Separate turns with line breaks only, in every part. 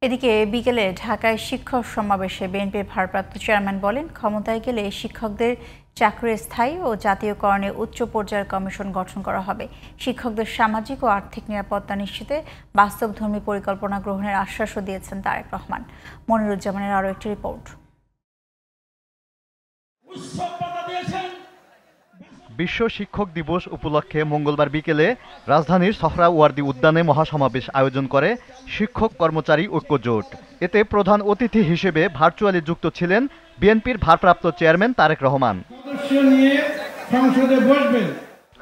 এদিকে বিকেলে ঢাকায় শিক্ষক সমাবেশে বিএনপির ভারপ্রাপ্ত চেয়ারম্যান বলেন, ক্ষমতায় গেলে শিক্ষকদের চাকরি স্থায়ী ও জাতীয়করণে উচ্চ পর্যায়ের কমিশন গঠন করা হবে। শিক্ষকদের সামাজিক ও আর্থিক নিরাপত্তা নিশ্চিতে বাস্তবধর্মী পরিকল্পনা গ্রহণের আশ্বাসও দিয়েছেন তারেক রহমান। মনিরুজ্জামানের আরও একটি রিপোর্ট।
বিশ্ব শিক্ষক দিবস উপলক্ষে মঙ্গলবার বিকেলে রাজধানীর সোহরাওয়ার্দী উদ্যানে মহাসমাবেশ আয়োজন করে শিক্ষক কর্মচারী ঐক্য জোট। এতে প্রধান অতিথি হিসেবে ভার্চুয়ালি যুক্ত ছিলেন বিএনপির ভারপ্রাপ্ত চেয়ারম্যান তারেক রহমান।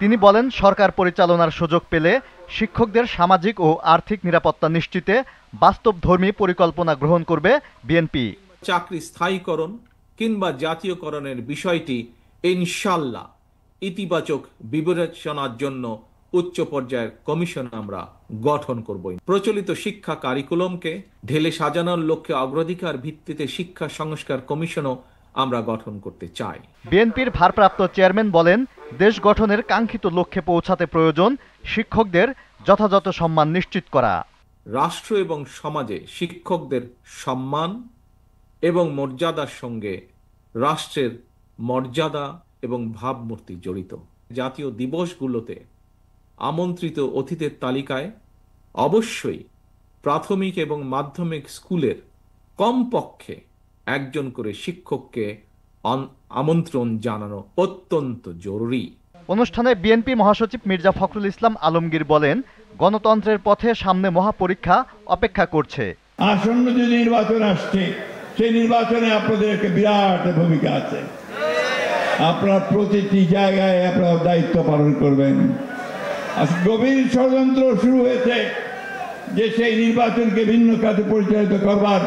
তিনি বলেন, সরকার পরিচালনার সুযোগ পেলে শিক্ষকদের সামাজিক ও আর্থিক নিরাপত্তা নিশ্চিতে বাস্তবধর্মী পরিকল্পনা গ্রহণ করবে বিএনপি।
চাকরি স্থায়ীকরণ কিংবা জাতীয়করণের বিষয়টি ইনশাআল্লাহ ইতিবাচক বিবেচনার জন্য উচ্চ পর্যায়ের কমিশন আমরা গঠন করব। প্রচলিত শিক্ষা কারিকুলামকে ঢেলে সাজানোর লক্ষ্যে অগ্রাধিকার ভিত্তিতে শিক্ষা সংস্কার কমিশনও আমরা গঠন করতে চাই।
বিএনপির ভারপ্রাপ্ত চেয়ারম্যান বলেন, দেশ গঠনের কাঙ্ক্ষিত লক্ষ্যে পৌঁছাতে প্রয়োজন শিক্ষকদের যথাযথ সম্মান নিশ্চিত করা।
রাষ্ট্র এবং সমাজে শিক্ষকদের সম্মান এবং মর্যাদার সঙ্গে রাষ্ট্রের মর্যাদা এবং ভাবমূর্তি জড়িত। জাতীয় দিবসগুলোতে আমন্ত্রিত অতিথিদের তালিকায় অবশ্যই প্রাথমিক এবং মাধ্যমিক স্কুলের কমপক্ষে একজন করে শিক্ষককে আমন্ত্রণ জানানো অত্যন্ত জরুরি।
অনুষ্ঠানে বিএনপি মহাসচিব মির্জা ফখরুল ইসলাম আলমগীর বলেন, গণতন্ত্রের পথে সামনে মহাপরীক্ষা অপেক্ষা করছে।
আসন্ন যে নির্বাচন আসছে, সেই নির্বাচনে আপনাদের একটা বিরাট ভূমিকা আছে। আপনারা প্রতিটি জায়গায় আপনারা দায়িত্ব পালন করবেন। গভীর ষড়যন্ত্র শুরু হয়েছে যে সেই নির্বাচনকে ভিন্ন খাতে পরিচালিত করবার।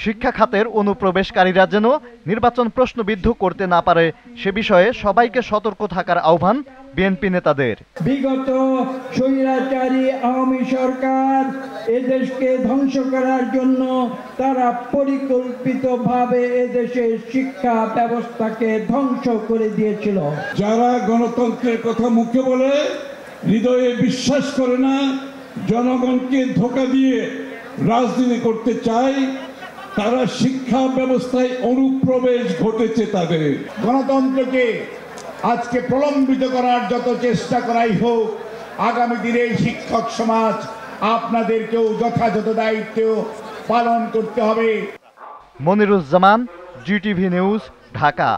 শিক্ষা খাতের অনুপ্রবেশকারীরা যেন নির্বাচন প্রশ্নবিদ্ধ করতে না পারে সে বিষয়ে সবাইকে সতর্ক থাকার আহ্বান বিএনপি নেতাদের।
বিগত স্বৈরাচারী আওয়ামী সরকার এদেশকে ধ্বংস করার জন্য তারা পরিকল্পিতভাবে এদেশের শিক্ষা ব্যবস্থাকে ধ্বংস করে দিয়েছিল।
যারা গণতন্ত্রের কথা মুখে বলে হৃদয়ে বিশ্বাস করে না, জনগণকে ধোঁকা দিয়ে রাজনীতি করতে চায়, তারা শিক্ষা ব্যবস্থায় অনুপ্রবেশ ঘটেছে তাদের। গণতন্ত্রকে আজকে প্রলম্বিত করার যত চেষ্টা করাই হোক, আগামী দিনে শিক্ষক সমাজ আপনাদেরকেও যথাযথ দায়িত্ব পালন করতে হবে।
Moniruzzaman, GTV news, Dhaka.